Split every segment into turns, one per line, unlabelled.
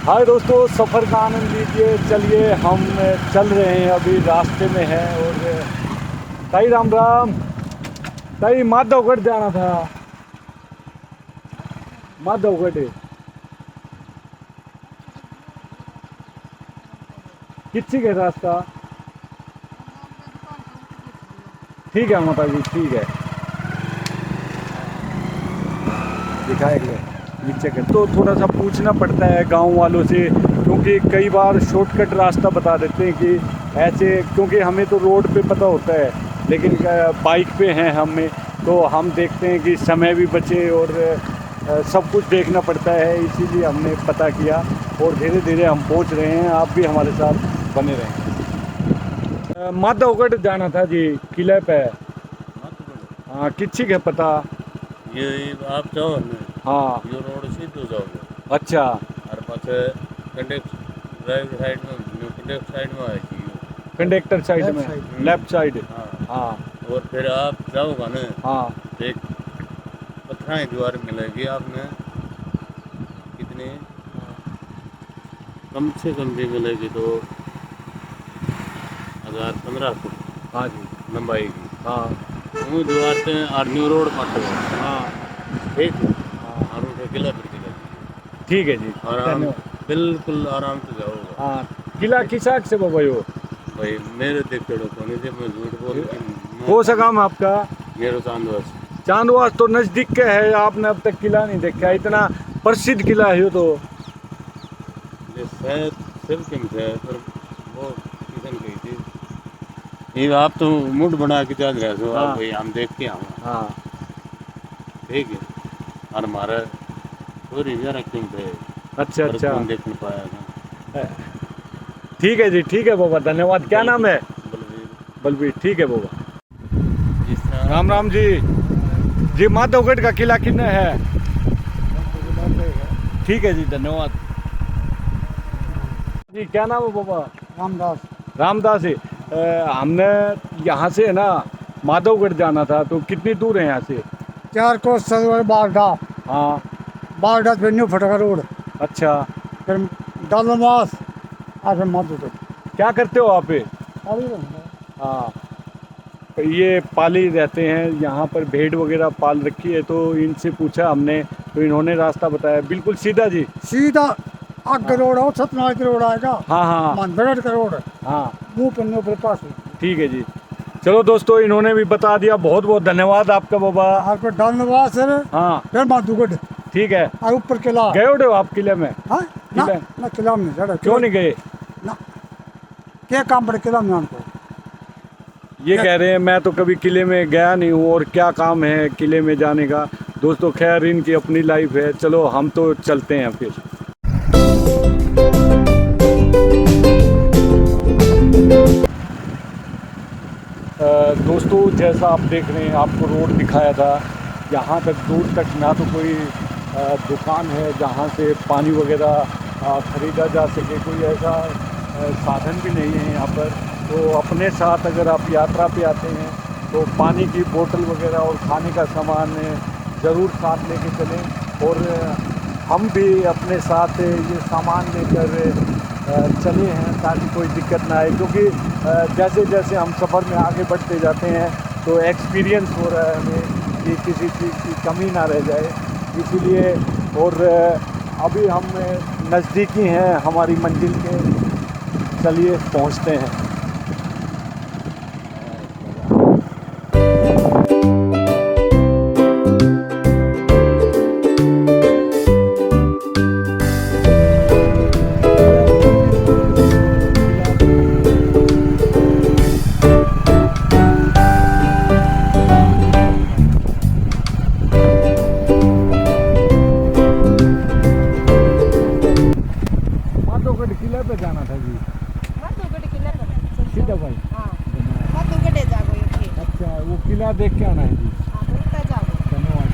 हाय दोस्तों, सफ़र का आनंद लीजिए। चलिए हम चल रहे हैं, अभी रास्ते में हैं। और ताई राम राम। ताई माधवगढ़ जाना था। माधवगढ़ किसी के रास्ता। ठीक है माता जी, ठीक है। दिखाएंगे नीचे के तो थोड़ा सा पूछना पड़ता है गांव वालों से, क्योंकि कई बार शॉर्टकट रास्ता बता देते हैं कि ऐसे, क्योंकि हमें तो रोड पे पता होता है, लेकिन बाइक पे हैं हमें, तो हम देखते हैं कि समय भी बचे और सब कुछ देखना पड़ता है। इसीलिए हमने पता किया और धीरे धीरे हम पहुंच रहे हैं। आप भी हमारे साथ बने रहें। माधवगढ़ जाना था जी, किले पे। हाँ, किसी के पता।
ये आप जाओ ना,
हाँ।
ये रोड सीधो जाओगे
अच्छा।
और पाछे ड्राइवर साइड में कंडक्टर साइड में आएगी
कंडक्टर साइड में, लेफ्ट साइड।
हाँ।
हाँ
और फिर आप जाओगा ना,
हाँ।
एक पथराई दीवार मिलेगी आपने, कितनी कम से कम भी मिलेगी तो 1500 फुट
हाँ जी।
लंबाई की।
हाँ
वो दीवार से आर्मी रोड पाटे
हाँ।
ठीक है।
हाँ
और उठे किला फिर किला
ठीक है जी,
आराम,
धन्यवाद।
बिल्कुल आराम से जाओगा।
हाँ, किला किसाक से बाबा यो
भाई मेरे देखते को नहीं थे, मैं झूठ बोल के
हो सका मैं आपका।
मेरे चांदवास
चांदवास तो नज़दीक के है, आपने अब तक किला नहीं देखा। इतना प्रसिद्ध किला है यो तो।
ये शायद सिर्फ किम थे, पर वो किसन गई थी। ये आप तो मूड बना के चल रहे हो,
हाँ
आप भाई हम देख के आऊँ
हाँ।
ठीक है। और हमारा थोड़ी जरा क्यों थे,
अच्छा
पर
अच्छा।
कौन देख नहीं पाया था।
ठीक है जी, ठीक है बाबा, धन्यवाद। क्या नाम है?
बलवीर।
बलबीर, ठीक है बाबा।
जिस तरह
राम राम जी। जी, माधवगढ़ का किला कितने है? ठीक है जी, धन्यवाद जी। क्या नाम है बाबा?
रामदास।
रामदास जी। हमने यहाँ से है ना माधवगढ़ जाना था, तो कितनी दूर है यहाँ से?
4 कोस सदर बागडा,
हाँ।
बागडा फिर न्यू फटका रोड,
अच्छा।
फिर डालमास और फिर माधुगढ़।
क्या करते हो आप पे?
अभी रहूँगा।
हाँ, तो ये पाली रहते हैं यहाँ पर, भेड़ वगैरह पाल रखी है, तो इनसे पूछा हमने, तो इन्होंने रास्ता बताया बिल्कुल सीधा जी।
सीधा आगे रोड हो, सतनाज का रोड आएगा।
हाँ हाँ
माधवगढ़ का रोड
हाँ।
मुँह पर न्यू पर पास।
ठीक है जी। चलो दोस्तों, इन्होंने भी बता दिया। बहुत बहुत धन्यवाद आपका बाबा।
और फिर डालमास है,
हाँ
फिर माधुगढ़
ठीक है।
और ऊपर किला।
गए हो आप किले में?
हाँ ना
किला
ना, किला में चढ़ा।
क्यों नहीं गए?
ना, क्या काम पड़े किला में हमको?
ये कह रहे हैं मैं तो कभी किले में गया नहीं हूँ, और क्या काम है किले में जाने का। दोस्तों खैर, इनकी अपनी लाइफ है। चलो हम तो चलते हैं फिर। दोस्तों, जैसा आप देख रहे हैं, आपको रोड दिखाया था, यहाँ तक दूर तक ना तो कोई दुकान है जहाँ से पानी वगैरह ख़रीदा जा सके। कोई ऐसा साधन भी नहीं है यहाँ पर। तो अपने साथ अगर आप यात्रा पे आते हैं तो पानी की बोतल वगैरह और खाने का सामान ज़रूर साथ लेके चलें। और हम भी अपने साथ ये सामान लेकर चले हैं ताकि कोई दिक्कत ना आए, क्योंकि जैसे जैसे हम सफ़र में आगे बढ़ते जाते हैं तो एक्सपीरियंस हो रहा है हमें कि किसी चीज़ की कमी ना रह जाए, इसीलिए। और अभी हम नज़दीकी हैं हमारी मंजिल के। चलिए पहुंचते हैं। माधवगढ़ किले पे जाना था जी। सीधा भाई। अच्छा, वो किला देख के आना है जी। धन्यवाद।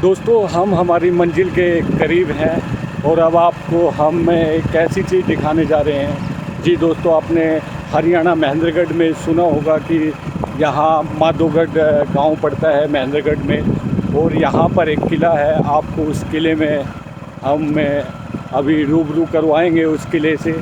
दोस्तों, हम हमारी मंजिल के करीब हैं और अब आपको हम एक ऐसी चीज़ दिखाने जा रहे हैं जी। दोस्तों, आपने हरियाणा महेंद्रगढ़ में सुना होगा कि यहाँ माधवगढ़ गांव पड़ता है महेंद्रगढ़ में। और यहाँ पर एक किला है, आपको उस किले में हम अभी रूबरू करवाएंगे उस किले से।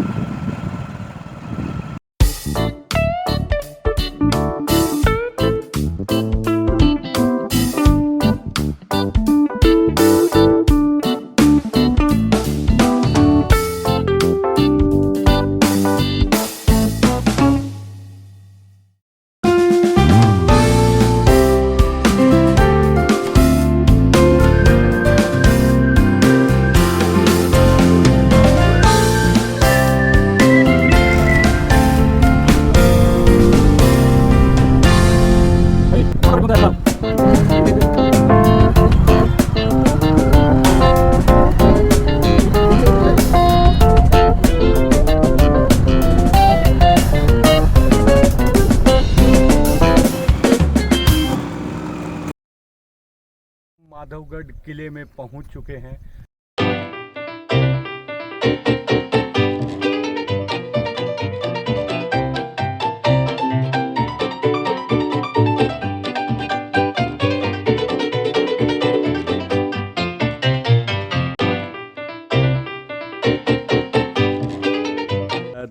माधवगढ़ किले में पहुंच चुके हैं।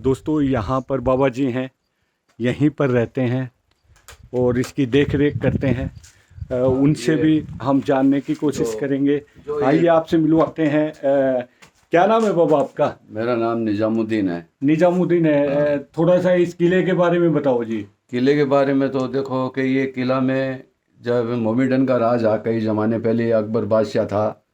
दोस्तों यहाँ पर बाबा जी हैं, यहीं पर रहते हैं और इसकी देख रेख करते हैं। उनसे भी हम जानने की कोशिश करेंगे। आइए आपसे मिलवाते हैं। क्या नाम है बाबा आपका?
मेरा नाम निजामुद्दीन है।
निजामुद्दीन है। थोड़ा सा इस किले के बारे में बताओ जी।
किले के बारे में तो देखो कि ये किला में जब मोहम्मदन का राज आ कई ज़माने पहले अकबर बादशाह था,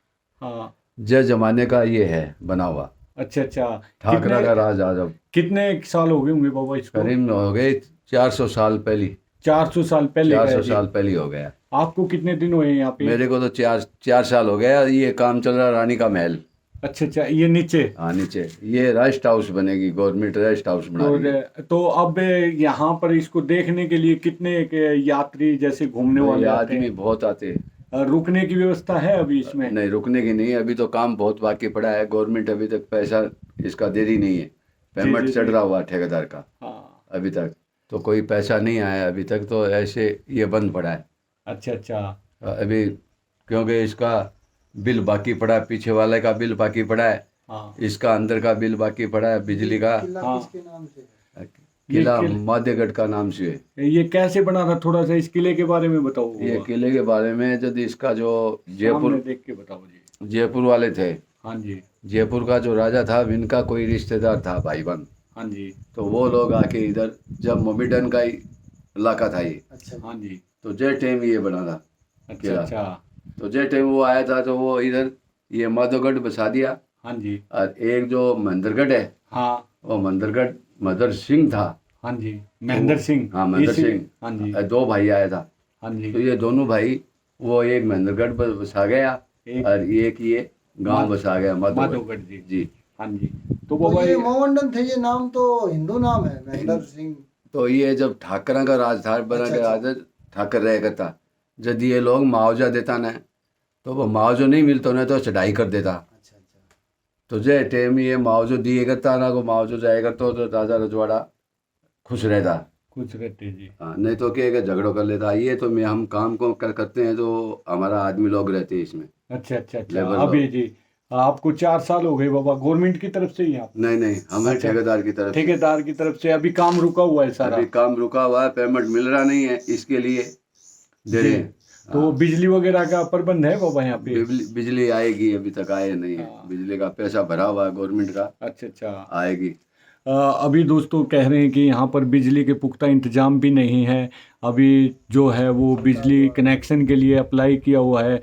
हाँ,
जय ज़माने का ये है बना हुआ।
अच्छा अच्छा।
ठाकरा का राज आ जब
कितने साल हो गए होंगे बाबा इसको?
करीब हो गए 400 साल पहले।
400 साल पहले?
400 साल पहले हो गया।
आपको कितने दिन हुए यहाँ पे?
मेरे को तो चार साल हो गया। ये काम चल रहा रानी का महल।
अच्छा अच्छा। ये नीचे?
हाँ नीचे ये रेस्ट हाउस बनेगी, गवर्नमेंट रेस्ट हाउस बना।
तो अब यहाँ पर इसको देखने के लिए कितने के यात्री जैसे घूमने वाले आते हैं?
आदमी बहुत आते हैं।
रुकने की व्यवस्था है अभी इसमें?
नहीं, रुकने की नहीं, अभी तो काम बहुत बाकी पड़ा है। गवर्नमेंट अभी तक पैसा इसका दे रही नहीं है। पेमेंट चढ़ रहा हुआ ठेकेदार का।
हाँ।
अभी तक तो कोई पैसा नहीं आया अभी तक, तो ऐसे ये बंद पड़ा है।
अच्छा अच्छा।
अभी क्योंकि इसका बिल बाकी पड़ा है, पीछे वाले का बिल बाकी पड़ा है।
हाँ।
इसका अंदर का बिल बाकी पड़ा है बिजली का।
हाँ।
किला माधवगढ़ का नाम से है।
ये कैसे बना था? थोड़ा सा इस किले के बारे में बताओ।
ये किले के बारे में यदि इसका जो जयपुर
देख के बताओ जी।
जयपुर वाले थे,
हाँ जी।
जयपुर का जो राजा था इनका कोई रिश्तेदार था भाईबंद।
हाँ जी।
तो वो लोग आके इधर, जब मोहम्मदन का ही इलाका था ये,
अच्छा। हाँ जी।
तो जय टाइम ये बना था
अच्छा
किला।
अच्छा।
तो जय टाइम वो आया था तो वो इधर ये माधवगढ़ बसा दिया।
हाँ जी।
और एक जो महेंद्रगढ़ है,
हाँ।
वो महेंद्रगढ़ मदर सिंह था।
हाँ जी। महेंद्र सिंह।
हाँ महेंद्र सिंह।
हाँ जी।
दो भाई आया था।
हाँ जी।
तो ये दोनों भाई, वो एक महेंद्रगढ़ बसा गया और एक ये गांव बसा गया
माधवगढ़ जी।
जी।
हाँ जी। तो
तो
बाबा
ये मोहम्मदन थे, ये नाम तो हिंदू नाम है, महेंद्र सिंह।
तो ये जब ठाकरा का राज था, बना के राजा ठाकर रह करता, जब ये लोग मुआवजा देता ना, तो वो मुआवजा नहीं मिलता ना तो चढ़ाई कर देता।
अच्छा अच्छा।
तो जय टाइम ये मुआवजा दिए करता ना, को मुआवजा जाया करता तो राजा रजवाड़ा खुश रहता।
कुछ रहते जी।
हाँ, नहीं तो क्या झगड़ों कर लेता। ये तो मैं हम काम को करते हैं तो हमारा आदमी लोग रहते हैं इसमें।
अच्छा अच्छा अच्छा। अभी जी आपको 4 साल हो गए बाबा, गवर्नमेंट की तरफ से ही आप?
नहीं, हमें
अच्छा।
ठेकेदार की तरफ।
ठेकेदार की तरफ से अभी काम रुका हुआ है सारा?
अभी काम रुका हुआ है, पेमेंट मिल रहा नहीं है, इसके लिए दे रहे हैं।
तो बिजली वगैरह का प्रबंध है बाबा यहाँ पे?
बिजली आएगी, अभी तक आए नहीं है। बिजली का पैसा भरा हुआ है गवर्नमेंट का।
अच्छा अच्छा।
आएगी।
अभी दोस्तों कह रहे हैं कि यहाँ पर बिजली के पुख्ता इंतजाम भी नहीं है। अभी जो है वो बिजली कनेक्शन के लिए अप्लाई किया हुआ है,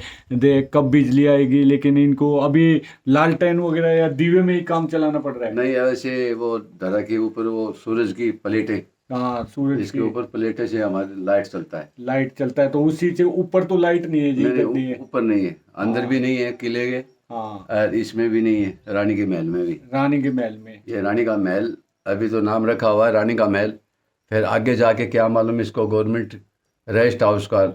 कब बिजली आएगी, लेकिन इनको अभी लालटेन वगैरह या दीवे में ही काम चलाना पड़ रहा है।
नहीं, ऐसे वो धरा के ऊपर वो सूरज की प्लेटें,
हाँ सूरज
इसके ऊपर प्लेटें से हमारी लाइट चलता है।
लाइट चलता है, तो उसी से ऊपर तो लाइट नहीं है जी?
नहीं, ऊपर नहीं है, अंदर भी नहीं है किले के।
हाँ।
और इसमें भी नहीं है, रानी के महल में भी।
रानी के महल में? ये
रानी का महल अभी तो नाम रखा हुआ है रानी का महल, फिर आगे जाके क्या मालूम इसको गवर्नमेंट रेस्ट हाउस का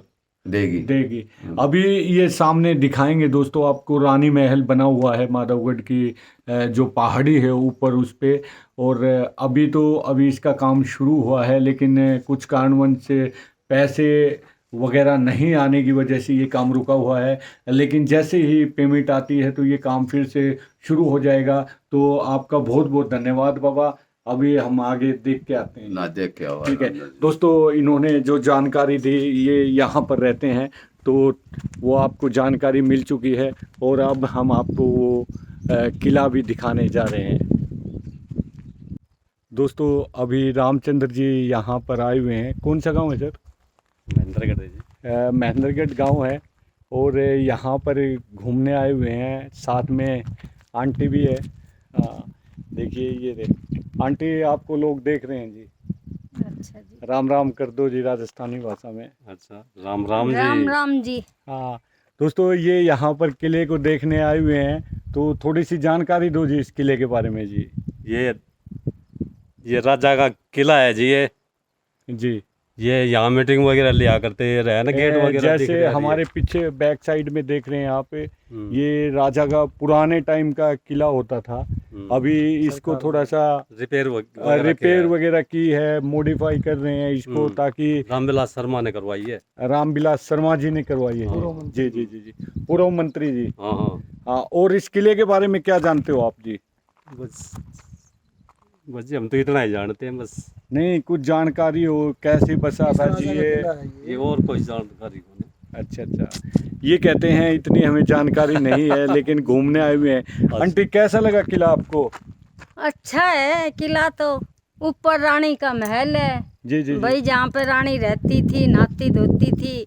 देगी। अभी ये सामने दिखाएंगे दोस्तों आपको, रानी महल बना हुआ है माधवगढ़ की जो पहाड़ी है ऊपर उस पे। और अभी इसका काम शुरू हुआ है, लेकिन कुछ कारणवश से पैसे
वगैरह नहीं आने की वजह से ये काम रुका हुआ है, लेकिन जैसे ही पेमेंट आती है तो ये काम फिर से शुरू हो जाएगा। तो आपका बहुत बहुत धन्यवाद बाबा। अभी हम आगे देख के आते हैं।
ना देख के आओ,
ठीक है
अंदर जी।
दोस्तों, इन्होंने जो जानकारी दी, ये यहाँ पर रहते हैं तो वो आपको जानकारी मिल चुकी है। और अब हम आपको वो किला भी दिखाने जा रहे हैं। दोस्तों अभी रामचंद्र जी यहाँ पर आए हुए हैं। कौन सा गांव है सर?
महेंद्रगढ़ है जी।
महेंद्रगढ़ गांव है। और यहाँ पर घूमने आए हुए हैं, साथ में आंटी भी है। देखिए ये आंटी आपको लोग देख रहे हैं जी।
अच्छा जी,
राम राम कर दो जी राजस्थानी भाषा में।
अच्छा, राम राम जी।
राम राम जी।
हाँ दोस्तों, ये यहाँ पर किले को देखने आए हुए हैं, तो थोड़ी सी जानकारी दो जी इस किले के बारे में जी।
ये राजा का किला है जी।
जी
ये यहाँ मीटिंग वगैरह लिया करते रहे ना, गेट वगैरह दिख
जैसे
रहा है
हमारे
ये।
पीछे बैक साइड में देख रहे हैं आप, ये राजा का पुराने टाइम का किला होता था। अभी इसको थोड़ा सा रिपेयर वगैरह की है, मॉडिफाई कर रहे हैं इसको, ताकि
रामविलास शर्मा ने करवाई है।
रामविलास शर्मा जी ने करवाई है। जी जी जी जी, पूर्व मंत्री जी।
हाँ हाँ।
हाँ, और इस किले के बारे में क्या जानते हो आप जी?
बस जी हम तो इतना ही जानते हैं बस।
नहीं, कुछ जानकारी हो, कैसे बसा था जी
ये और कोई जानकारी नहीं।
अच्छा अच्छा, ये कहते हैं इतनी हमें जानकारी नहीं है, लेकिन घूमने आए हुए हैं। आंटी कैसा लगा किला आपको?
अच्छा है किला तो। ऊपर रानी का महल है
जी जी
भाई, जहाँ पे रानी रहती थी, नहाती धोती थी।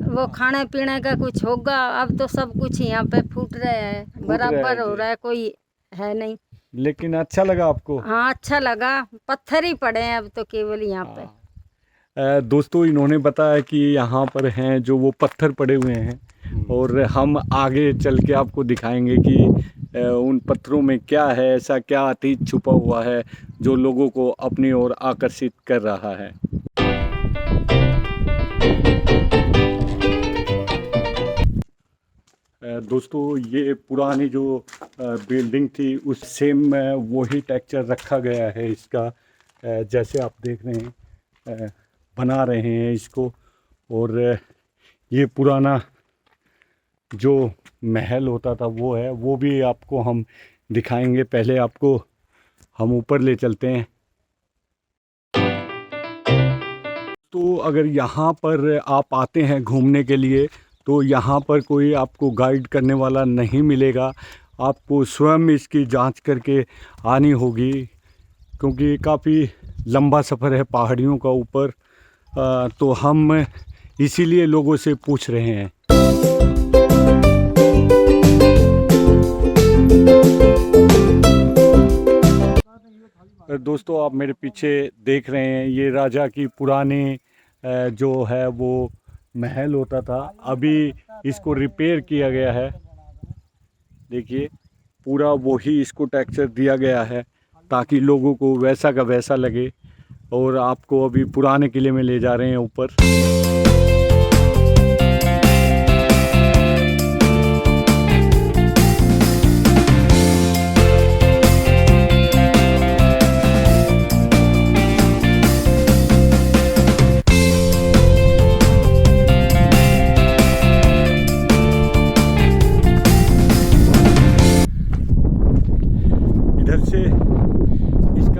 वो खाने पीने का कुछ होगा, अब तो सब कुछ यहाँ पे फूट रहा है, बराबर हो रहा है, कोई है नहीं।
लेकिन अच्छा लगा आपको?
हाँ अच्छा लगा। पत्थर ही पड़े हैं अब तो केवल यहाँ पे।
दोस्तों इन्होंने बताया कि यहाँ पर हैं जो वो पत्थर पड़े हुए हैं, और हम आगे चल के आपको दिखाएंगे कि उन पत्थरों में क्या है, ऐसा क्या अतीत छुपा हुआ है जो लोगों को अपनी ओर आकर्षित कर रहा है। दोस्तों ये पुरानी जो बिल्डिंग थी उस सेम वही टेक्सचर रखा गया है इसका। जैसे आप देख रहे हैं, बना रहे हैं इसको। और ये पुराना जो महल होता था वो है, वो भी आपको हम दिखाएंगे। पहले आपको हम ऊपर ले चलते हैं। तो अगर यहाँ पर आप आते हैं घूमने के लिए, तो यहाँ पर कोई आपको गाइड करने वाला नहीं मिलेगा। आपको स्वयं इसकी जांच करके आनी होगी, क्योंकि काफ़ी लंबा सफ़र है पहाड़ियों का ऊपर। तो हम इसीलिए लोगों से पूछ रहे हैं। दोस्तों आप मेरे पीछे देख रहे हैं, ये राजा की पुरानी जो है वो महल होता था। अभी इसको रिपेयर किया गया है। देखिए पूरा वही इसको टेक्सचर दिया गया है ताकि लोगों को वैसा का वैसा लगे। और आपको अभी पुराने किले में ले जा रहे हैं ऊपर।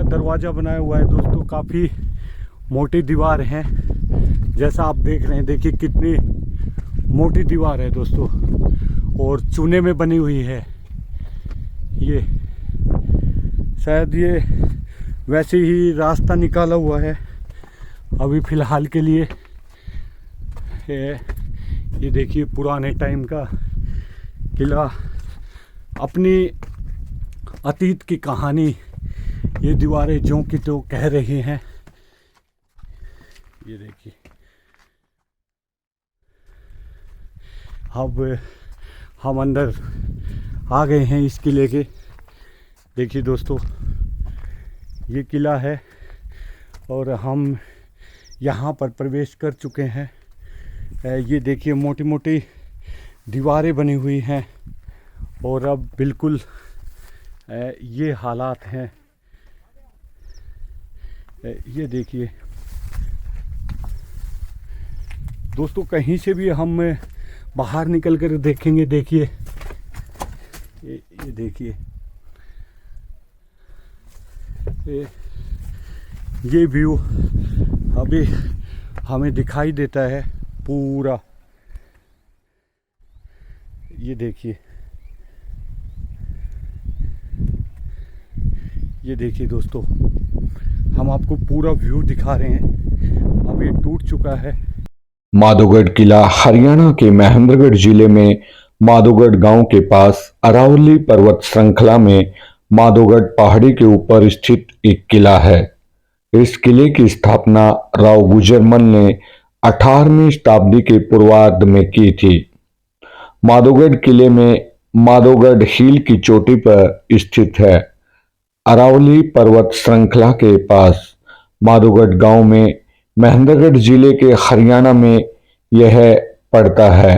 दरवाज़ा बनाया हुआ है दोस्तों, काफ़ी मोटी दीवार है। जैसा आप देख रहे हैं, देखिए कितनी मोटी दीवार है दोस्तों, और चूने में बनी हुई है। ये शायद ये वैसे ही रास्ता निकाला हुआ है अभी फ़िलहाल के लिए। ये देखिए पुराने टाइम का किला, अपनी अतीत की कहानी ये दीवारें जो कि तो कह रही हैं। ये देखिए, अब हम अंदर आ गए हैं इस किले के। देखिए दोस्तों, ये किला है और हम यहाँ पर प्रवेश कर चुके हैं। ये देखिए मोटी मोटी दीवारें बनी हुई हैं, और अब बिल्कुल ये हालात हैं। ये देखिए दोस्तों कहीं से भी हम बाहर निकल कर देखेंगे, देखिए ये देखिए ये व्यू अभी हमें दिखाई देता है पूरा। ये देखिए, ये देखिए दोस्तों, हम आपको पूरा व्यू दिखा रहे हैं। अब ये टूट चुका है।
माधोगढ़ किला हरियाणा के महेंद्रगढ़ जिले में माधोगढ़ गांव के पास अरावली पर्वत श्रृंखला में माधोगढ़ पहाड़ी के ऊपर स्थित एक किला है। इस किले की स्थापना राव गुजरमल ने 18वीं शताब्दी के पूर्वार्ध में की थी। माधोगढ़ किले में माधोगढ़ हिल की चोटी पर स्थित है। अरावली पर्वत श्रृंखला के पास माधोगढ़ गांव में महेंद्रगढ़ जिले के हरियाणा में यह पड़ता है।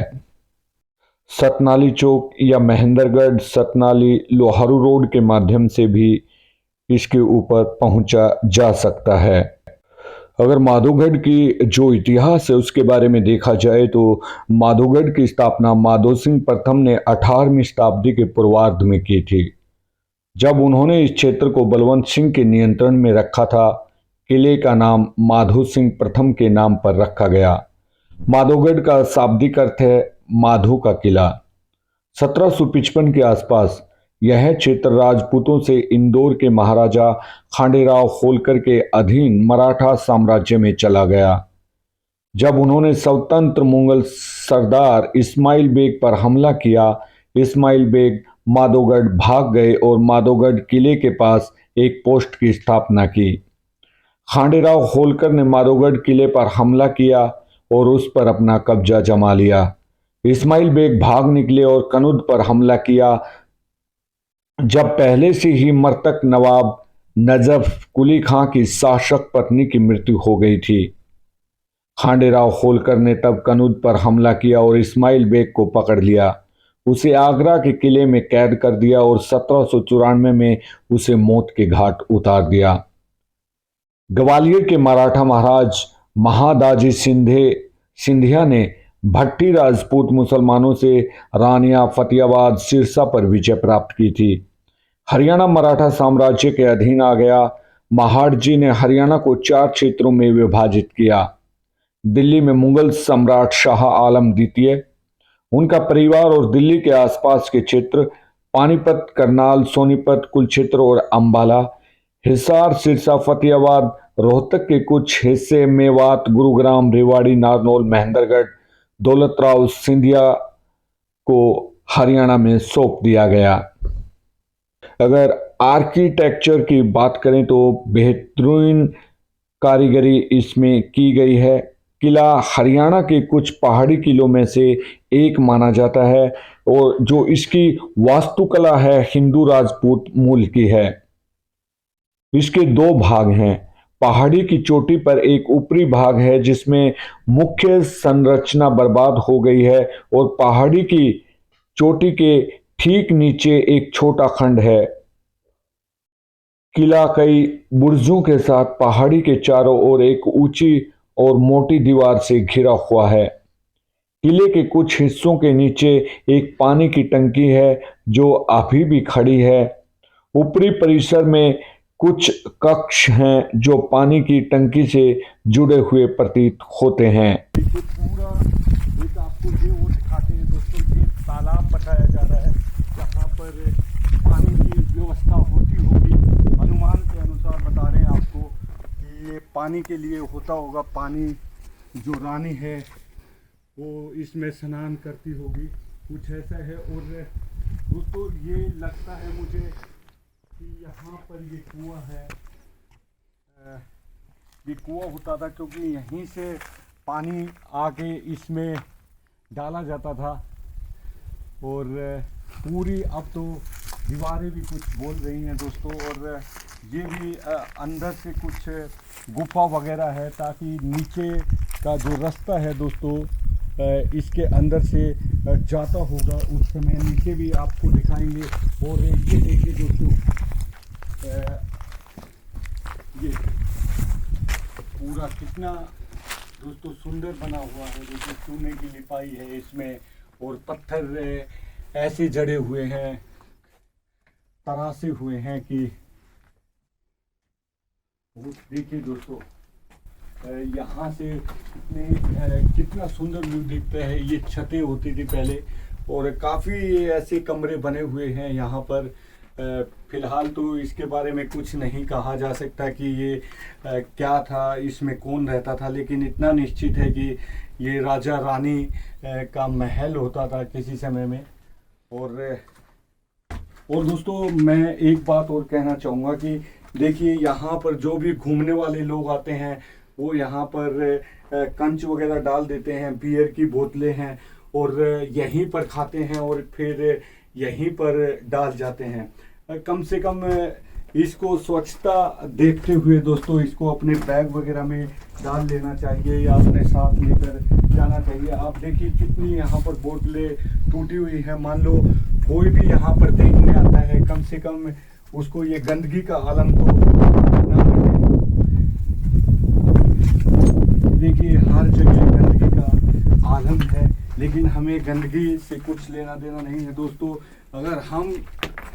सतनाली चौक या महेंद्रगढ़ सतनाली लोहारू रोड के माध्यम से भी इसके ऊपर पहुंचा जा सकता है। अगर माधोगढ़ की जो इतिहास है उसके बारे में देखा जाए तो माधोगढ़ की स्थापना माधो सिंह प्रथम ने 18वीं शताब्दी के पूर्वार्ध में की थी। जब उन्होंने इस क्षेत्र को बलवंत सिंह के नियंत्रण में रखा था, किले का नाम माधो सिंह प्रथम के नाम पर रखा गया। माधोगढ़ का शाब्दिक अर्थ है माधो का किला। 1755 के आसपास यह क्षेत्र राजपूतों से इंदौर के महाराजा खांडेराव होलकर के अधीन मराठा साम्राज्य में चला गया। जब उन्होंने स्वतंत्र मुगल सरदार इस्माइल बेग पर हमला किया, इस्माइल बेग माधोगढ़ भाग गए और माधोगढ़ किले के पास एक पोस्ट की स्थापना की। खांडेराव होलकर ने माधोगढ़ किले पर हमला किया और उस पर अपना कब्जा जमा लिया। इस्माइल बेग भाग निकले और कनुद पर हमला किया। जब पहले से ही मृतक नवाब नजफ कुली खां की शासक पत्नी की मृत्यु हो गई थी, खांडेराव होलकर ने तब कनुद पर हमला किया और इस्माइल बेग को पकड़ लिया। उसे आगरा के किले में कैद कर दिया और 1794 में उसे मौत के घाट उतार दिया। ग्वालियर के मराठा महाराज महादाजी सिंधिया ने भट्टी राजपूत मुसलमानों से रानिया फतेहाबाद सिरसा पर विजय प्राप्त की थी। हरियाणा मराठा साम्राज्य के अधीन आ गया। महाडजी ने हरियाणा को 4 क्षेत्रों में विभाजित किया। दिल्ली में मुगल सम्राट शाह आलम द्वितीय, उनका परिवार और दिल्ली के आसपास के क्षेत्र पानीपत, करनाल, सोनीपत, कुरुक्षेत्र और अंबाला, हिसार, सिरसा, फतेहाबाद, रोहतक के कुछ हिस्से, मेवात, गुरुग्राम, रेवाड़ी, नारनौल, महेंद्रगढ़, दौलतराव सिंधिया को हरियाणा में सौंप दिया गया। अगर आर्किटेक्चर की बात करें तो बेहतरीन कारीगरी इसमें की गई है। किला हरियाणा के कुछ पहाड़ी किलों में से एक माना जाता है और जो इसकी वास्तुकला है हिंदू राजपूत मूल की है। इसके 2 भाग हैं। पहाड़ी की चोटी पर एक ऊपरी भाग है जिसमें मुख्य संरचना बर्बाद हो गई है और पहाड़ी की चोटी के ठीक नीचे एक छोटा खंड है। किला कई बुर्जों के साथ पहाड़ी के चारों ओर एक ऊंची और मोटी दीवार से घिरा हुआ है। किले के कुछ हिस्सों के नीचे एक पानी की टंकी है जो अभी भी खड़ी है। ऊपरी परिसर में कुछ कक्ष हैं जो पानी की टंकी से जुड़े हुए प्रतीत होते हैं।
देखिए पूरा एक आपको ये वो दिखाते हैं दोस्तों, ये तालाब बताया जा रहा है जहाँ पर पानी की व्यवस्था होती होगी। अनुमान के अनुसार बता रहे हैं आपको कि ये पानी के लिए होता होगा। पानी जो रानी है वो इसमें स्नान करती होगी, कुछ ऐसा है। और दोस्तों ये लगता है मुझे कि यहाँ पर ये कुआं है, ये कुआं होता था क्योंकि यहीं से पानी आके इसमें डाला जाता था। और पूरी अब तो दीवारें भी कुछ बोल रही हैं दोस्तों, और ये भी अंदर से कुछ गुफा वगैरह है ताकि नीचे का जो रास्ता है दोस्तों इसके अंदर से जाता होगा। उस समय नीचे भी आपको दिखाएंगे। और ये देखिए दोस्तों, ये पूरा कितना दोस्तों सुंदर बना हुआ है। देखिए चूने की लिपाई है इसमें, और पत्थर ऐसे जड़े हुए हैं, तरासे हुए हैं कि देखिए दोस्तों यहाँ से कितना सुंदर व्यू दिखता है। ये छतें होती थी पहले, और काफ़ी ऐसे कमरे बने हुए हैं यहाँ पर। फ़िलहाल तो इसके बारे में कुछ नहीं कहा जा सकता कि ये क्या था, इसमें कौन रहता था, लेकिन इतना निश्चित है कि ये राजा रानी का महल होता था किसी समय में। और दोस्तों मैं एक बात और कहना चाहूँगा कि देखिए यहाँ पर जो भी घूमने वाले लोग आते हैं वो यहाँ पर कंच वगैरह डाल देते हैं, बियर की बोतलें हैं, और यहीं पर खाते हैं और फिर यहीं पर डाल जाते हैं। कम से कम इसको स्वच्छता देखते हुए दोस्तों इसको अपने बैग वगैरह में डाल लेना चाहिए या अपने साथ लेकर जाना चाहिए। आप देखिए कितनी यहाँ पर बोतलें टूटी हुई है। मान लो कोई भी यहाँ पर देखने आता है, कम से कम उसको ये गंदगी का आलम तो ना मिले। देखिए हर जगह गंदगी का आलम है, लेकिन हमें गंदगी से कुछ लेना देना नहीं है दोस्तों। अगर हम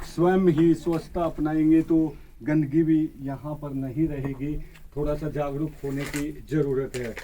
स्वयं ही स्वच्छता अपनाएंगे तो गंदगी भी यहाँ पर नहीं रहेगी। थोड़ा सा जागरूक होने की ज़रूरत है।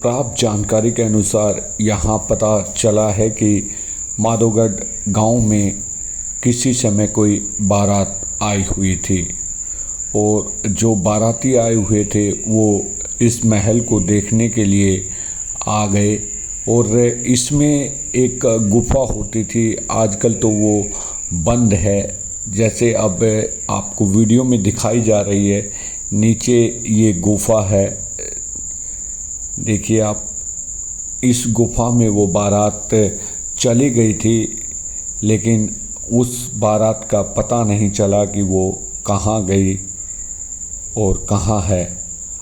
प्राप्त जानकारी के अनुसार यहाँ पता चला है कि माधोगढ़ गांव में किसी समय कोई बारात आई हुई थी और जो बाराती आए हुए थे वो इस महल को देखने के लिए आ गए और इसमें एक गुफा होती थी। आजकल तो वो बंद है, जैसे अब आपको वीडियो में दिखाई जा रही है। नीचे ये गुफा है, देखिए आप, इस गुफा में वो बारात चली गई थी, लेकिन उस बारात का पता नहीं चला कि वो कहाँ गई और कहाँ है।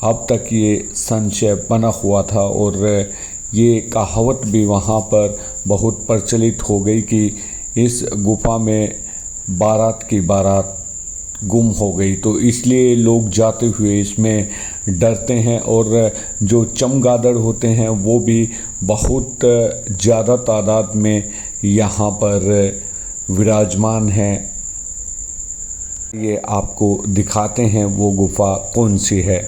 अब तक ये संशय बना हुआ था और ये कहावत भी वहाँ पर बहुत प्रचलित हो गई कि इस गुफा में बारात की बारात गुम हो गई, तो इसलिए लोग जाते हुए इसमें डरते हैं और जो चमगादड़ होते हैं वो भी बहुत ज़्यादा तादाद में यहाँ पर विराजमान हैं। ये आपको दिखाते हैं वो गुफा कौन सी है।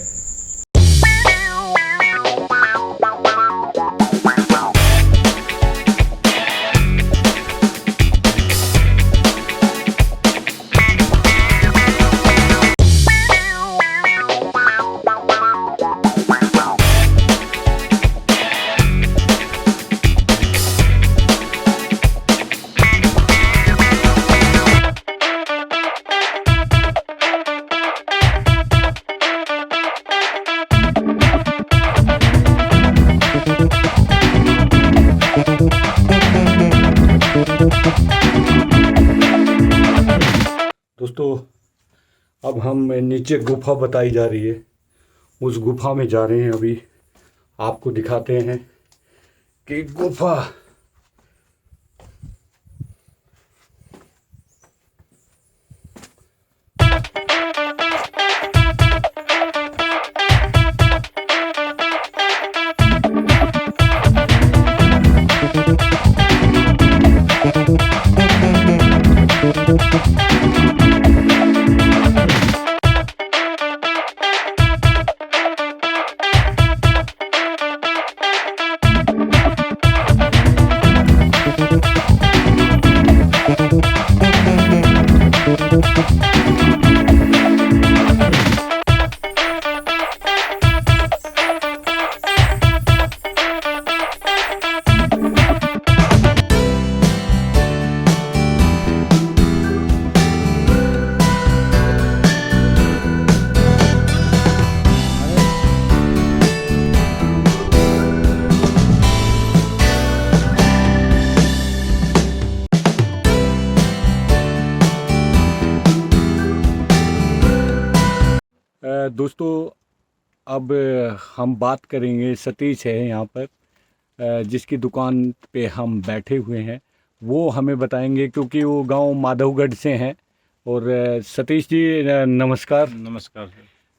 अब हम नीचे गुफा बताई जा रही है, उस गुफा में जा रहे हैं। अभी आपको दिखाते हैं कि गुफा दोस्तों अब हम बात करेंगे, सतीश है यहाँ पर जिसकी दुकान पे हम बैठे हुए हैं, वो हमें बताएंगे क्योंकि वो गांव माधवगढ़ से हैं। और सतीश जी नमस्कार।
नमस्कार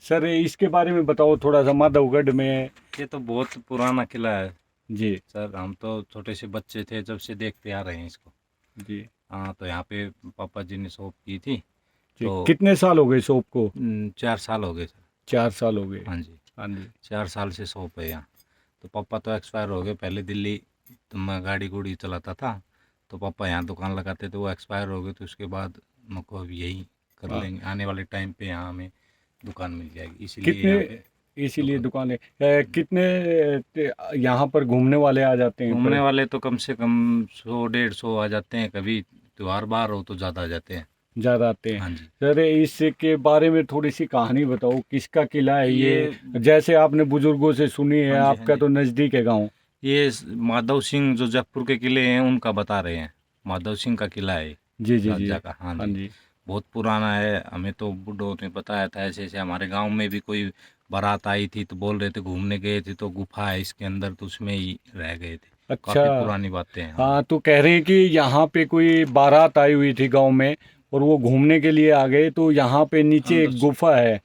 सर, इसके बारे में बताओ थोड़ा सा। माधवगढ़ में
ये तो बहुत पुराना किला है
जी
सर, हम तो छोटे से बच्चे थे जब से देखते आ रहे हैं इसको
जी
हाँ। तो यहाँ पे पापा जी ने शॉप की थी
जी।
तो
कितने साल हो गए शॉप को?
4 साल हो गए सर।
4 साल हो गए।
हाँ जी,
हाँ जी।
4 साल से शॉप है यहाँ। तो पापा तो एक्सपायर हो गए, पहले दिल्ली तो मैं गाड़ी गुड़ी चलाता था, तो पापा यहाँ दुकान लगाते थे, वो एक्सपायर हो गए। तो उसके बाद मुझको अब यही कर लेंगे, आने वाले टाइम पे यहाँ हमें दुकान मिल जाएगी,
इसीलिए दुकान है। कितने यहाँ पर घूमने वाले आ जाते हैं?
घूमने वाले तो कम से कम 100-150 आ जाते हैं, कभी त्योहार बार हो तो ज़्यादा आ जाते हैं,
ज़्यादा आते हैं।
हाँ जी।
सर, इसके बारे में थोड़ी सी कहानी बताओ, किसका किला है ये? जैसे आपने बुजुर्गों से सुनी है,
हाँ जी,
आपका
हाँ
तो नज़दीक है गांव।
ये माधव सिंह जो जयपुर के किले हैं उनका बता रहे हैं, माधव सिंह का किला है
जी जी जी।
राजा का। हाँ
हाँ
जी,
जी।
बहुत पुराना है। हमें तो बुढ़ों ने बताया था, ऐसे ऐसे हमारे गांव में भी कोई बारात आई थी तो बोल रहे थे घूमने गए थे तो गुफा है इसके अंदर, तो उसमें ही रह गए थे।
अच्छा,
काफी पुरानी बातें हैं।
हाँ, तो कह रहे हैं कि यहाँ पे कोई बारात आई हुई थी गांव में और वो घूमने के लिए आ गए, तो यहाँ पे नीचे एक गुफा है,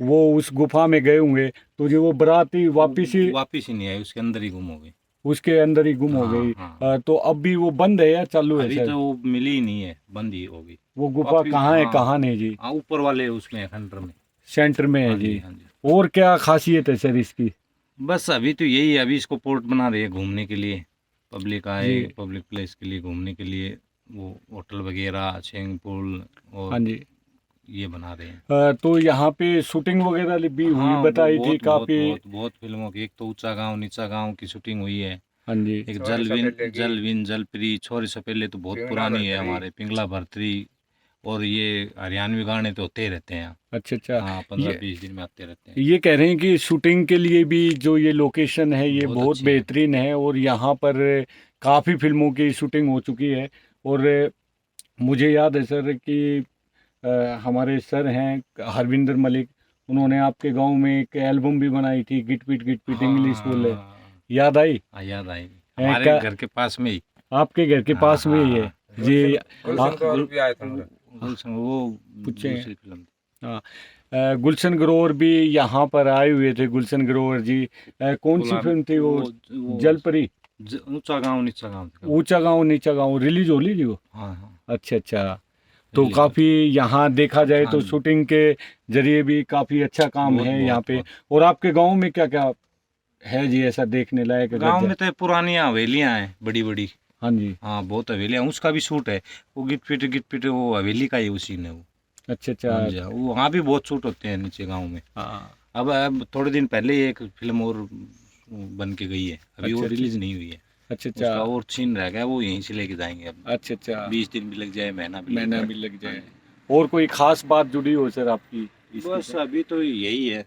वो उस गुफा में गए होंगे, तो जो वो बाराती वापिस
ही नहीं आई, उसके अंदर ही गुम हो गई।
उसके अंदर ही गुम हो
हाँ,
गई।
हाँ।
तो अब भी वो बंद है या चालू है
अभी
सर?
तो वो मिली ही नहीं है, बंद ही हो गई।
वो गुफा
वापिस-
कहाँ है,
हाँ,
कहाँ नहीं जी?
हाँ, ऊपर वाले उसमें खंडर में,
सेंटर में है
हाँ
जी।
हाँ जी।
और क्या खासियत है सर इसकी?
बस अभी तो यही है, अभी इसको पोर्ट बना रही है घूमने के लिए, पब्लिक आए
जी।
पब्लिक प्लेस के लिए घूमने के लिए, वो होटल वगैरह, स्विमिंग पूल और
हाँ जी।
ये बना रहे हैं।
तो यहाँ पे शूटिंग वगैरह भी हुई
हाँ,
बताई थी
बहुत
काफी।
बहुत फिल्मों की, एक तो ऊंचा गांव नीचा गांव की शूटिंग हुई है,
हाँ जी।
एक जलविन जलप्री, छोरे से पहले तो बहुत पुरानी है हमारे, पिंगला भरतरी, और ये हरियाणवी गाने तो होते ही रहते हैं।
अच्छा अच्छा।
हाँ, 15-20 दिन में आते रहते हैं।
ये कह रहे हैं कि शूटिंग के लिए भी जो ये लोकेशन है ये
बहुत
बहुत
अच्छी है।
बेहतरीन है, और यहाँ पर काफ़ी फिल्मों की शूटिंग हो चुकी है। और मुझे याद है सर कि हमारे सर हैं हरविंदर मलिक, उन्होंने आपके गांव में एक एल्बम भी बनाई थी, गिट पिट इंग्लिश बोले, याद आई?
हाँ, याद आई,
है
हमारे
क्या?
घर के पास में ही।
आपके घर के पास में ही है जी।
गुलशन, वो
पूछे।
दूसरी फिल्म थी।
हाँ, गुलशन ग्रोवर भी यहाँ पर आए हुए थे। गुलशन ग्रोवर जी, कौन सी फिल्म थी वो? जलपरी,
ऊंचा गांव नीचा गांव।
ऊंचा गांव नीचा गांव रिलीज होली जी वो?
हाँ हाँ।
अच्छा अच्छा। तो काफ़ी यहाँ देखा जाए तो
हाँ।
शूटिंग के जरिए भी काफ़ी अच्छा काम
बहुत-
है
बहुत-
यहाँ पे।
बहुत।
और आपके गांव में क्या क्या है जी ऐसा देखने लायक?
गांव में तो पुरानी हवेलियां हैं बड़ी बड़ी।
हाँ जी।
हाँ, बहुत हवेलियां, उसका भी शूट है, वो गिट पिट वो हवेली का ही उसी ने वो।
अच्छा अच्छा।
हाँ जी, हाँ, वो वहाँ भी बहुत शूट होते हैं नीचे गांव में।
हाँ।
अब थोड़े दिन पहले ही एक फिल्म और बन के गई है, अभी वो
अच्छा,
रिलीज नहीं हुई है।
अच्छा
उसका
अच्छा।
और सीन रह गया, वो यहीं से लेके जाएंगे अब।
अच्छा अच्छा।
20 दिन भी लग जाए, महीना भी
लग जाए। और कोई खास बात जुड़ी हो सर आपकी इसके
बस
साथ?
अभी तो यही है।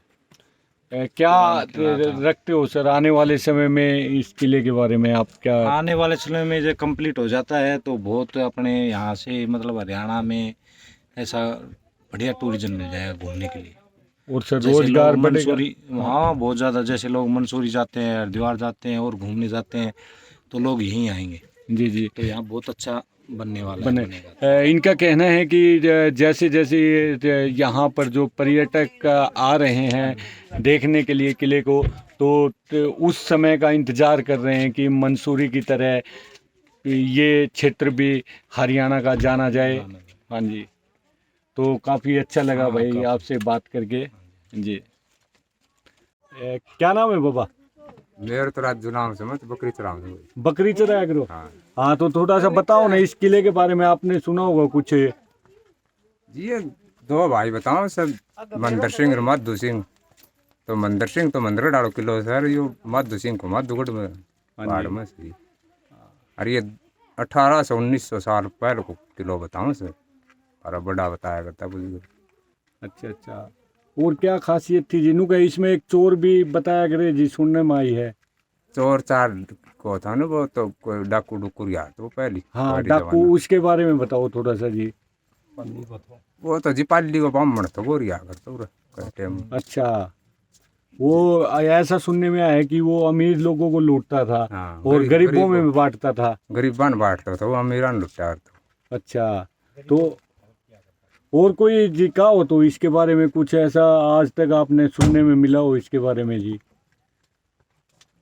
क्या
पुराना किला था।
रखते हो सर आने वाले समय में इस किले के बारे में? आप क्या?
आने वाले समय में जब कंप्लीट हो जाता है तो बहुत अपने यहाँ से मतलब हरियाणा में ऐसा बढ़िया टूरिज्म मिल जाएगा घूमने के लिए।
और सर
जैसे
रोजगार
लोग
बढ़ेगा।
मंसूरी, हाँ बहुत ज़्यादा, जैसे लोग मंसूरी जाते हैं, हरिद्वार जाते हैं और घूमने जाते हैं, तो लोग यहीं आएंगे।
जी जी।
तो यहाँ बहुत अच्छा बनने वाला
बने
है, बनेगा।
इनका कहना है कि जैसे जैसे यहाँ पर जो पर्यटक आ रहे हैं देखने के लिए किले को, तो उस समय का इंतज़ार कर रहे हैं कि मंसूरी की तरह ये क्षेत्र भी हरियाणा का जाना जाए। हाँ जी, तो काफ़ी अच्छा लगा भाई आपसे बात करके जी। क्या नाम है बाबा?
मेरे तो राजू नाम से मत बकरी चराऊं।
बकरी चराया करो।
हाँ
हाँ, तो थोड़ा सा बताओ ना इस किले के बारे में, आपने सुना होगा कुछ।
जी, ये दो भाई बताओ सब, मंदर सिंह और माधु सिंह। तो मंदर सिंह तो मंदिर डालो किलो सर, यो माधु सिंह को माधुगढ़ में पहाड़ में से। और ये 1800-1900 साल पहले को किलो बताऊं सर, और बड़ा बताया करता बुजुर्ग।
अच्छा अच्छा, और क्या खासियत थी जिनू का? इसमें एक चोर भी बताया करे जी, सुनने में आई है।
चोर चार को था ना वो, तो कोई डाकू डुकू यार तो पहली।
हाँ डाकू, उसके बारे में बताओ थोड़ा सा जी।
वो तो जी पाली को ब्राह्मण तो वो रिया करता।
अच्छा, वो ऐसा सुनने में आया है कि वो अमीर लोगों को लूटता था।
हाँ,
और गरीबों में बांटता था।
गरीबान बांटता था वो, अमीरान लुटा।
अच्छा, तो और कोई जी का हो तो इसके बारे में कुछ ऐसा आज तक आपने सुनने में मिला हो इसके बारे में जी?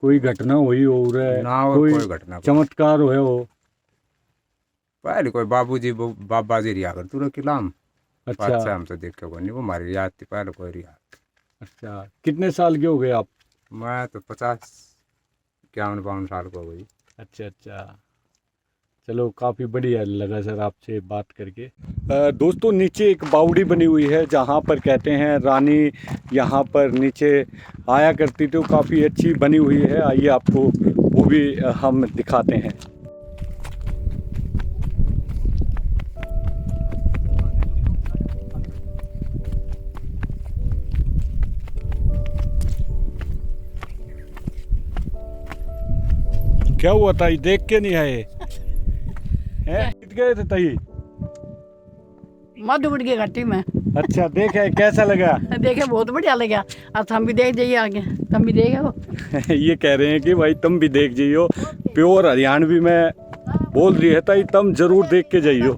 कोई घटना हुई हो
ना, और कोई घटना
चमत्कार हुए हो?
पहले कोई बाबूजी बाबा जी रिया कर तू किलाम।
अच्छा,
हम तो देखे को नहीं, वो हमारी याद थी पहले कोई रिया।
अच्छा, कितने साल के हो गए आप?
मैं तो 50-51 साल को हो गई।
अच्छा अच्छा, चलो काफ़ी बढ़िया लगा सर आपसे बात करके। दोस्तों, नीचे एक बावड़ी बनी हुई है जहाँ पर कहते हैं रानी यहाँ पर नीचे आया करती थी, काफ़ी अच्छी बनी हुई है। आइए आपको वो भी हम दिखाते हैं। क्या हुआ ताई, देख के नहीं आए हैं? जीत गए थे ताई?
माधुगढ़ की घाटी में।
अच्छा, देखे, कैसा लगा?
देखे बहुत बढ़िया लगा। अब हम भी देख जाइए आगे, तुम भी देखे हो।
ये कह रहे हैं कि भाई तुम भी देख जाइयो, प्योर हरियाणवी में बोल रही है ताई, तुम जरूर देख के जाइयो।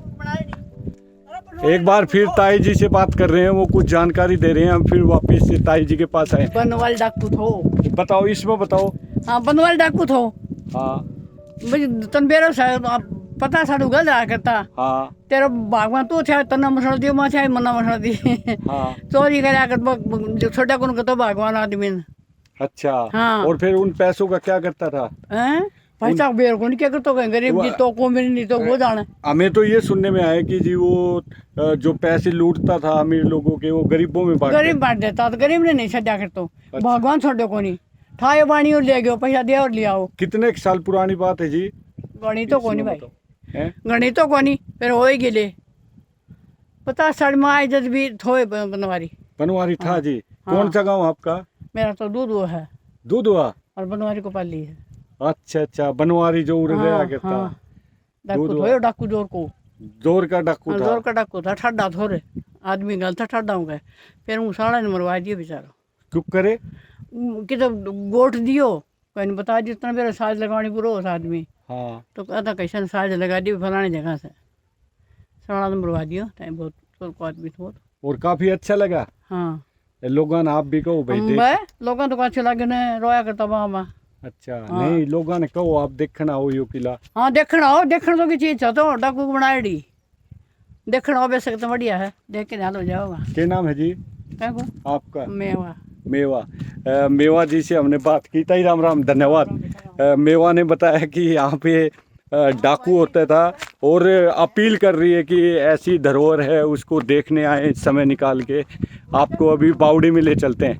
एक बार फिर ताई जी से बात कर रहे हैं, वो कुछ जानकारी दे रहे हैं, हम फिर वापस से ताई जी के पास आए।
बनवाल डाकू थो।
बताओ, इसमें बताओ।
हाँ, बनवाल डाकू थो।
हाँ
तन बेरो पता साड़ू गल रहा करता।
हाँ
तेरा भागवान तो छा तना मसड़ दियो, मां छा मना मसड़ दी।
हाँ।
चोरी करा कर जो छोटा कौन तो भगवान आदमी ने।
अच्छा।
हाँ।
और फिर उन पैसों का क्या करता था?
हैं? पैसा बेर को नहीं क्या करता, गरीब जी तो को मेरी नहीं तो वो जाने।
हमें तो ये सुनने में आया कि जी वो जो पैसे लूटता था अमीर लोगों के, वो गरीबों में बांट
गरीब बांट देता, तो गरीब ने नहीं छड्या करतो। भगवान छोड़ो को नहीं ठाए बाणी और ले गयो, पैसा दे और ले आओ।
कितने साल पुरानी बात है जी?
गणी तो कोनी भाई,
हैं?
गणी तो कोनी, फिर हो ही गेले 50 साल में आए जब भी थोए बनवारी।
बनवारी था जी।
हाँ।
कौन सा गांव आपका?
मेरा तो दूध वो है,
दूधवा।
और बनवारी को पाली है।
अच्छा अच्छा, बनवारी जो उड़ गया करता।
हाँ। डाकू
दूध
थोयो, डाकू जोर को।
जोर का डाकू था।
जोर का डाकू था, ठड्डा थोड़े आदमी गल था, ठड्डा हो गए। फिर वो साड़ा ने मरवा दिए बेचारा।
क्यों करे?
कि तो गोट दियो, कोई नहीं बता जितना मेरा साज लगानी पूरा उस आदमी।
हाँ।
तो कहता कैसे साज लगा दी फलाने जगह से, साड़ा ने मरवा दियो। टाइम बहुत को आदमी तो।
और काफी अच्छा लगा।
हाँ,
लोगों ने आप भी कहो भाई देख।
मैं लोगों तो अच्छे लगे ने रोया करता वहाँ।
अच्छा।
हाँ।
नहीं, लोगों ने कहो आप देखना हो यो किला।
हाँ, देखना हो, देखने तो की चीज है, तो डाकू को बनाएड़ी देखना हो बेसक तो बढ़िया है, देख के ध्यान हो जाओगा।
क्या नाम है जी
क्या को?
आपका?
मेवा।
मेवा। मेवा जी से हमने बात की। ताई राम राम, धन्यवाद। मेवा ने बताया कि यहाँ पे डाकू होता था, और अपील कर रही है कि ऐसी धरोहर है उसको देखने आए समय निकाल के। आपको अभी बावड़ी में ले चलते हैं।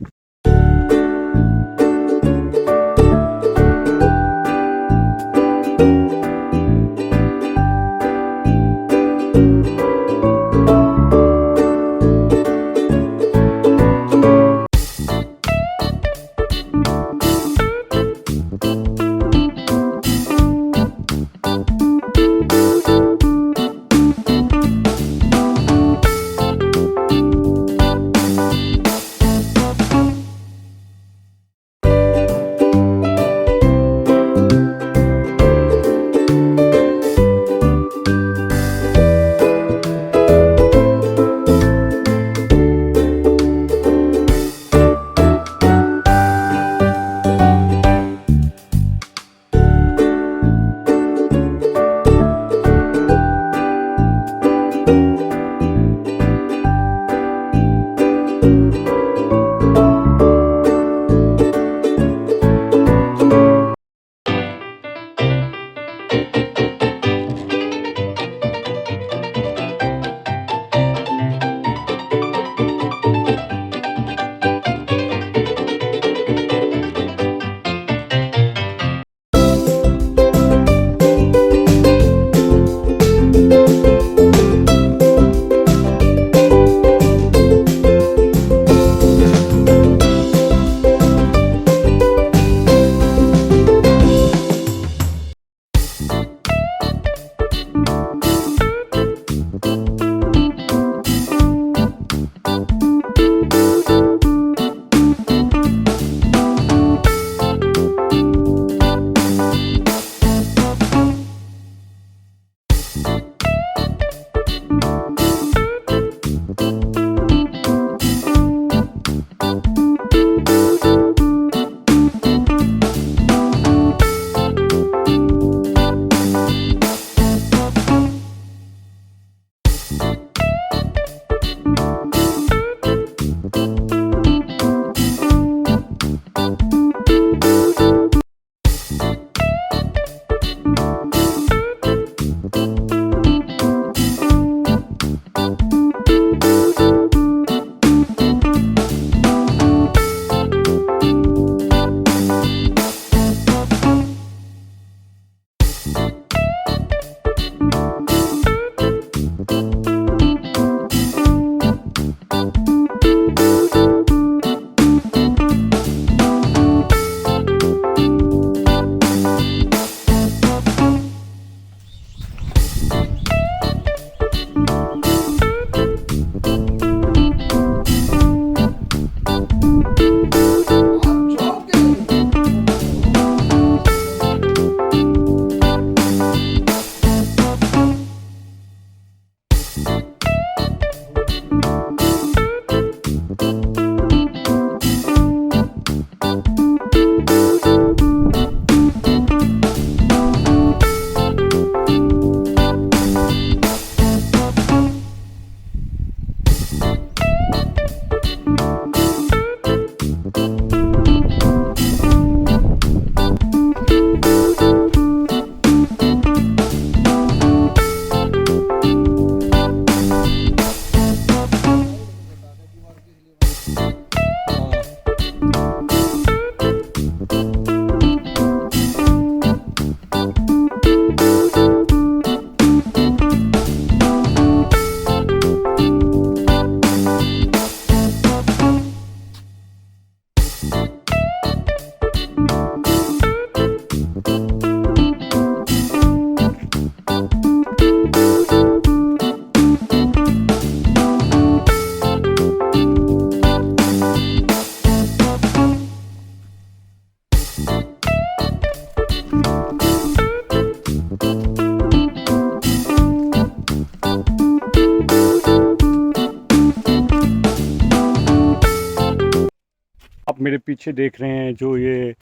मेरे पीछे देख रहे हैं जो ये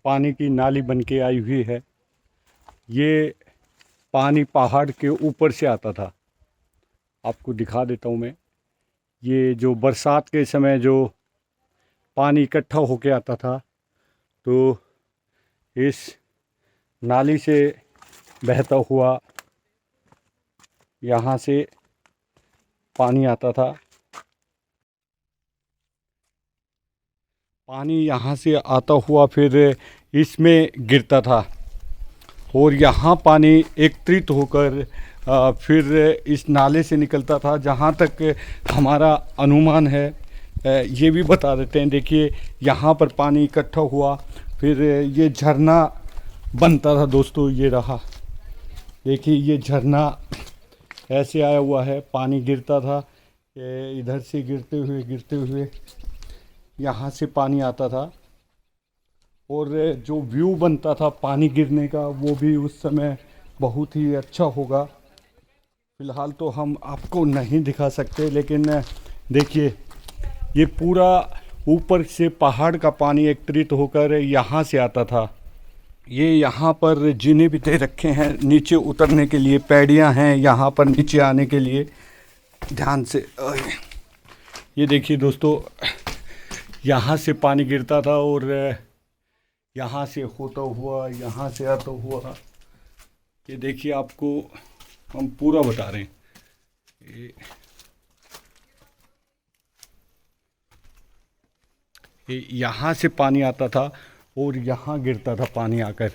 पानी की नाली बन के आई हुई है, ये पानी पहाड़ के ऊपर से आता था। आपको दिखा देता हूँ मैं। ये जो बरसात के समय जो पानी इकट्ठा होके आता था, तो इस नाली से बहता हुआ यहाँ से पानी आता था। पानी यहाँ से आता हुआ फिर इसमें गिरता था और यहाँ पानी एकत्रित होकर फिर इस नाले से निकलता था। जहाँ तक हमारा अनुमान है, ये भी बता देते हैं। देखिए यहाँ पर पानी इकट्ठा हुआ, फिर ये झरना बनता था दोस्तों। ये रहा, देखिए ये झरना ऐसे आया हुआ है, पानी गिरता था, इधर से गिरते हुए यहाँ से पानी आता था और जो व्यू बनता था पानी गिरने का, वो भी उस समय बहुत ही अच्छा होगा। फ़िलहाल तो हम आपको नहीं दिखा सकते, लेकिन देखिए ये पूरा ऊपर से पहाड़ का पानी एकत्रित होकर यहाँ से आता था। ये यहाँ पर जीने भी दे रखे हैं नीचे उतरने के लिए, पैड़ियाँ हैं यहाँ पर नीचे आने के लिए। ध्यान से ये देखिए दोस्तों, यहाँ से पानी गिरता था और यहाँ से होता हुआ यहाँ से आता हुआ, ये देखिए आपको हम पूरा बता रहे हैं। ये यहाँ से पानी आता था और यहाँ गिरता था पानी आकर,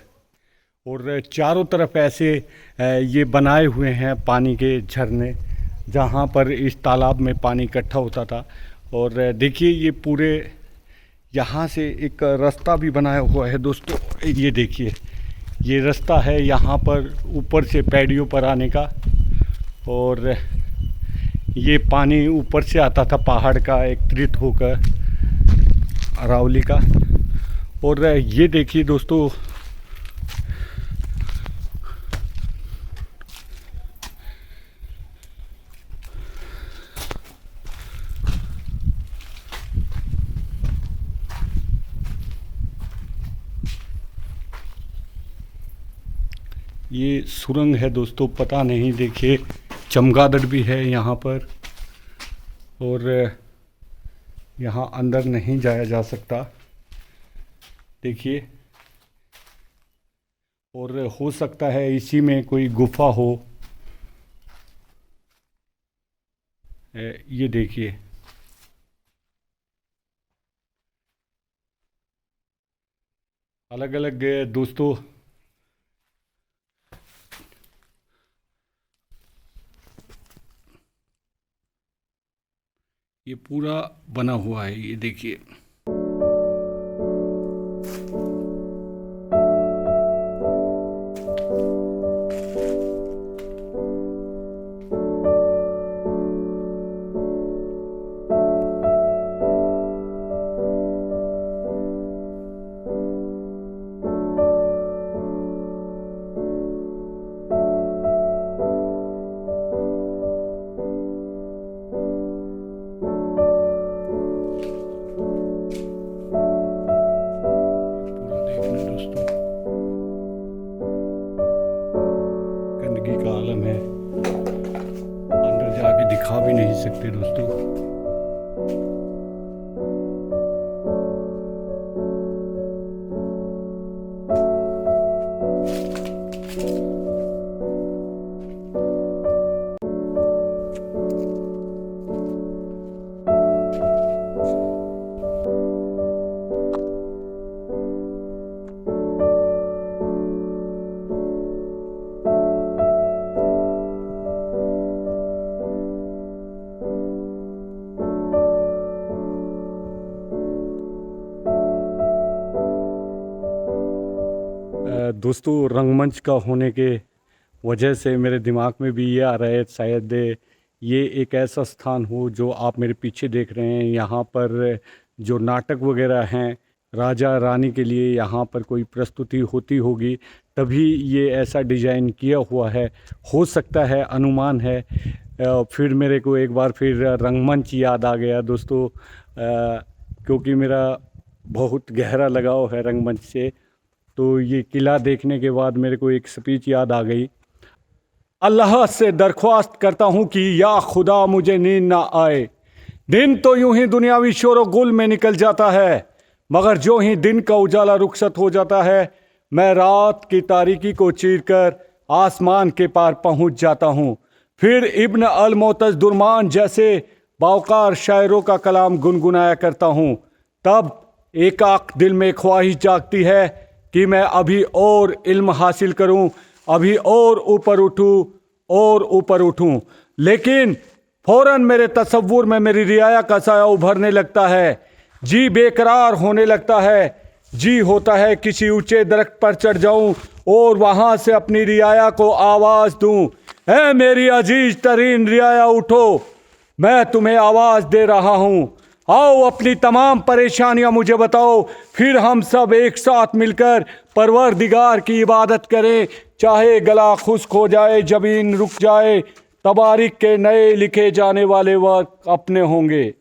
और चारों तरफ ऐसे ये बनाए हुए हैं पानी के झरने, जहाँ पर इस तालाब में पानी इकट्ठा होता था। और देखिए ये पूरे यहाँ से एक रास्ता भी बनाया हुआ है दोस्तों। ये देखिए ये रास्ता है यहाँ पर ऊपर से पैड़ियों पर आने का, और ये पानी ऊपर से आता था पहाड़ का एकत्रित होकर अरावली का। और ये देखिए दोस्तों, ये सुरंग है दोस्तों, पता नहीं। देखिए चमगादड़ भी है यहाँ पर, और यहाँ अंदर नहीं जाया जा सकता। देखिए, और हो सकता है इसी में कोई गुफा हो। ये देखिए अलग अलग दोस्तों ये पूरा बना हुआ है। ये देखिए गंदगी का आलम है, अंदर जाके दिखा भी नहीं सकते दोस्तों। दोस्तों रंगमंच का होने के वजह से मेरे दिमाग में भी ये आ रहा है, शायद ये एक ऐसा स्थान हो जो आप मेरे पीछे देख रहे हैं। यहाँ पर जो नाटक वगैरह हैं, राजा रानी के लिए यहाँ पर कोई प्रस्तुति होती होगी, तभी ये ऐसा डिज़ाइन किया हुआ है। हो सकता है, अनुमान है। फिर मेरे को एक बार फिर रंगमंच याद आ गया दोस्तों, क्योंकि मेरा बहुत गहरा लगाव है रंगमंच से। तो ये किला देखने के बाद मेरे को एक स्पीच याद आ गई। अल्लाह से दरख्वास्त करता हूँ कि या खुदा मुझे नींद ना आए। दिन तो यूं ही दुनियावी शोर गुल में निकल जाता है, मगर जो ही दिन का उजाला रुखसत हो जाता है, मैं रात की तारीकी को चीरकर आसमान के पार पहुंच जाता हूं। फिर इब्न अल मोतज़ दुरमान जैसे बावकार शायरों का कलाम गुनगुनाया करता हूं। तब एकाक दिल में ख्वाहिश जागती है कि मैं अभी और इल्म हासिल करूं, अभी और ऊपर उठूं और ऊपर उठूं। लेकिन फौरन मेरे तसव्वुर में मेरी रियाया का साया उभरने लगता है। जी बेकरार होने लगता है। जी होता है किसी ऊंचे दरख्त पर चढ़ जाऊं और वहां से अपनी रियाया को आवाज दूं, ऐ मेरी अजीज तरीन रियाया उठो, मैं तुम्हें आवाज दे रहा हूं। आओ अपनी तमाम परेशानियां मुझे बताओ, फिर हम सब एक साथ मिलकर परवरदिगार की इबादत करें। चाहे गला खुश्क हो जाए, जबीन रुक जाए, तबारिक के नए लिखे जाने वाले वक्त अपने होंगे।